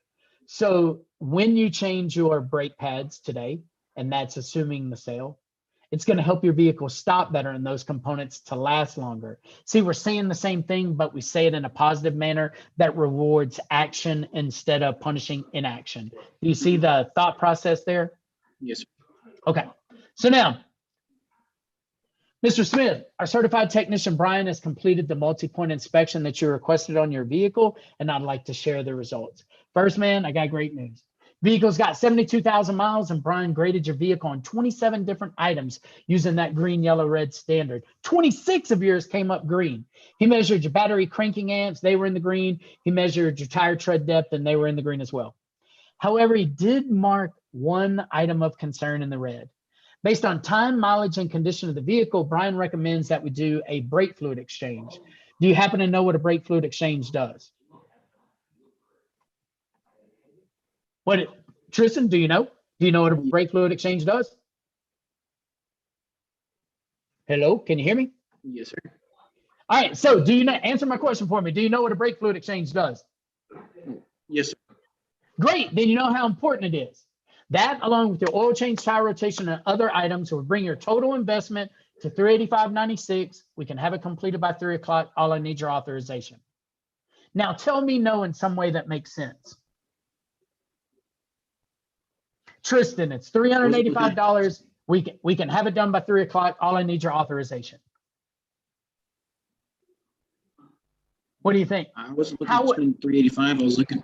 So when you change your brake pads today, and that's assuming the sale, it's going to help your vehicle stop better and those components to last longer. See, we're saying the same thing, but we say it in a positive manner that rewards action instead of punishing inaction. Do you see the thought process there? Yes, sir. Okay. So now, Mr. Smith, our certified technician, Brian, has completed the multi-point inspection that you requested on your vehicle, and I'd like to share the results. First, man, I got great news. Vehicle's got 72,000 miles, and Brian graded your vehicle on 27 different items using that green, yellow, red standard. 26 of yours came up green. He measured your battery cranking amps. They were in the green. He measured your tire tread depth, and they were in the green as well. However, he did mark one item of concern in the red. Based on time, mileage, and condition of the vehicle, Brian recommends that we do a brake fluid exchange. Do you happen to know what a brake fluid exchange does? Tristan, do you know? Do you know what a brake fluid exchange does? Hello, can you hear me? Yes, sir. All right, so do you know, answer my question for me. Do you know what a brake fluid exchange does? Yes, sir. Great, then you know how important it is. That, along with your oil change, tire rotation, and other items, will bring your total investment to $385.96. We can have it completed by 3 o'clock. All I need your authorization. Now, tell me no in some way that makes sense. Tristan, it's $385. We can have it done by 3 o'clock. All I need your authorization. What do you think? I wasn't looking to spend $385. I was looking.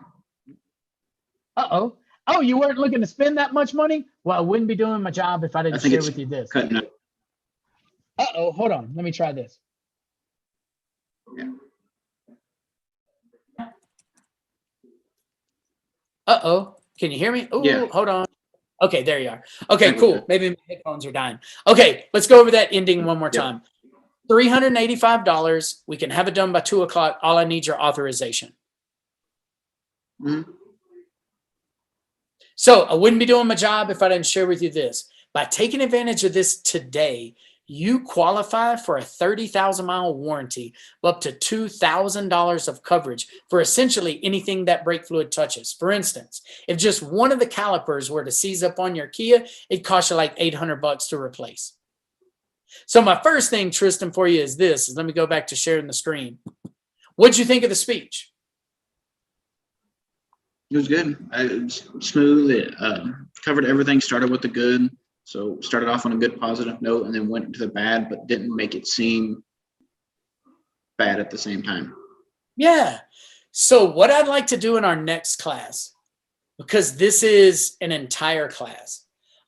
Uh-oh. Oh, you weren't looking to spend that much money? Well, I wouldn't be doing my job if I didn't share with you this. Uh-oh, hold on. Let me try this. Yeah. Uh-oh. Can you hear me? Oh, yeah. Hold on. Okay, there you are. Okay, cool. Maybe my headphones are dying. Okay, let's go over that ending one more time. $385. We can have it done by 2 o'clock. All I need your authorization. Mm-hmm. So I wouldn't be doing my job if I didn't share with you this. By taking advantage of this today, you qualify for a 30,000-mile warranty of up to $2,000 of coverage for essentially anything that brake fluid touches. For instance, if just one of the calipers were to seize up on your Kia, it costs you like $800 to replace. So my first thing, Tristan, for you is this. Let me go back to sharing the screen. What'd you think of the speech? It was good. It was smooth. It covered everything. Started with the good. So started off on a good positive note and then went to the bad, but didn't make it seem bad at the same time. Yeah. So what I'd like to do in our next class, because this is an entire class,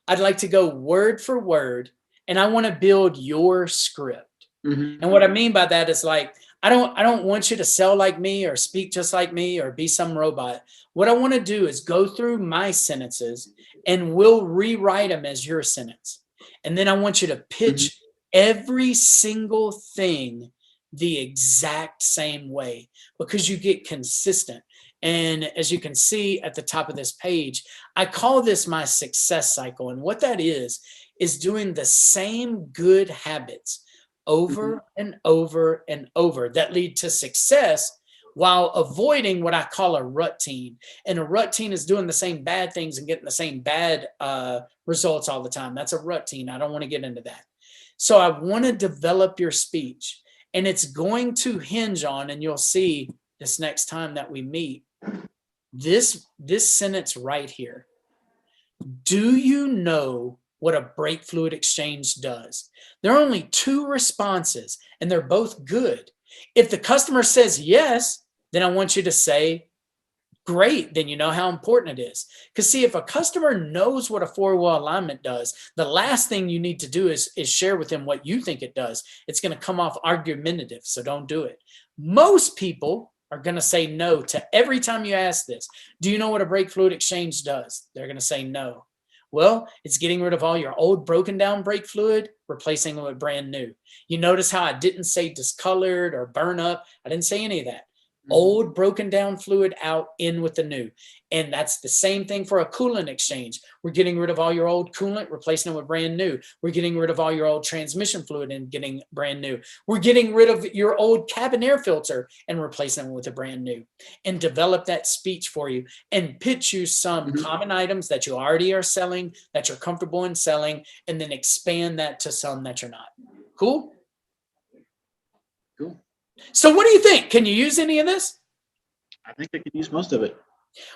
I'd like to go word for word, and I want to build your script. Mm-hmm. And what I mean by that is like, I don't want you to sell like me or speak just like me or be some robot. What I want to do is go through my sentences and we'll rewrite them as your sentence. And then I want you to pitch every single thing the exact same way because you get consistent. And as you can see at the top of this page, I call this my success cycle. And what that is is doing the same good habits over and over and over that lead to success while avoiding what I call a routine. And a routine is doing the same bad things and getting the same bad results all the time. That's a routine. I don't want to get into that. So I want to develop your speech, and it's going to hinge on, and you'll see this next time that we meet, this sentence right here. Do you know what a brake fluid exchange does? There are only two responses, and they're both good. If the customer says yes, then I want you to say, great, then you know how important it is. Because see, if a customer knows what a four-wheel alignment does, the last thing you need to do is share with them what you think it does. It's going to come off argumentative, so don't do it. Most people are going to say no to every time you ask this. Do you know what a brake fluid exchange does? They're going to say no. Well, it's getting rid of all your old broken down brake fluid, replacing it with brand new. You notice how I didn't say discolored or burn up. I didn't say any of that. Old broken down fluid out, in with the new. And that's the same thing for a coolant exchange. We're getting rid of all your old coolant, replacing it with brand new. We're getting rid of all your old transmission fluid and getting brand new. We're getting rid of your old cabin air filter and replacing it with a brand new. And develop that speech for you and pitch you some common items that you already are selling, that you're comfortable in selling, and then expand that to some that you're not. Cool? Cool. So what do you think? Can you use any of this? I think I could use most of it.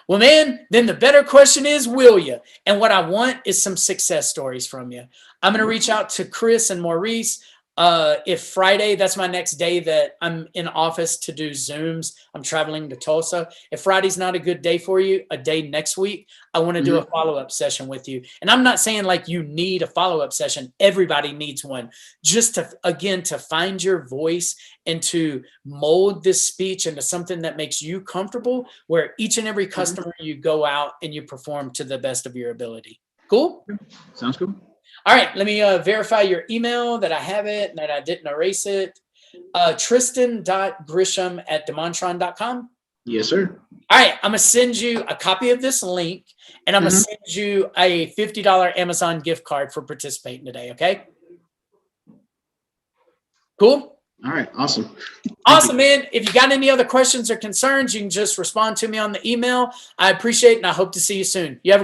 Well, man, then the better question is, will you? And what I want is some success stories from you. I'm going to reach out to Chris and Maurice. If Friday, that's my next day that I'm in office to do Zooms. I'm traveling to Tulsa. If Friday's not a good day for you, a day next week, I want to do a follow-up session with you. And I'm not saying like you need a follow-up session. Everybody needs one. Just to, again, to find your voice and to mold this speech into something that makes you comfortable, where each and every customer you go out and you perform to the best of your ability. Cool? Sounds cool. All right, let me verify your email that I have it and that I didn't erase it. Tristan.grisham@demontron.com. Yes, sir. All right, I'm going to send you a copy of this link, and I'm going to send you a $50 Amazon gift card for participating today, okay? Cool? All right, awesome. Awesome, man. If you got any other questions or concerns, you can just respond to me on the email. I appreciate it, and I hope to see you soon. You have a great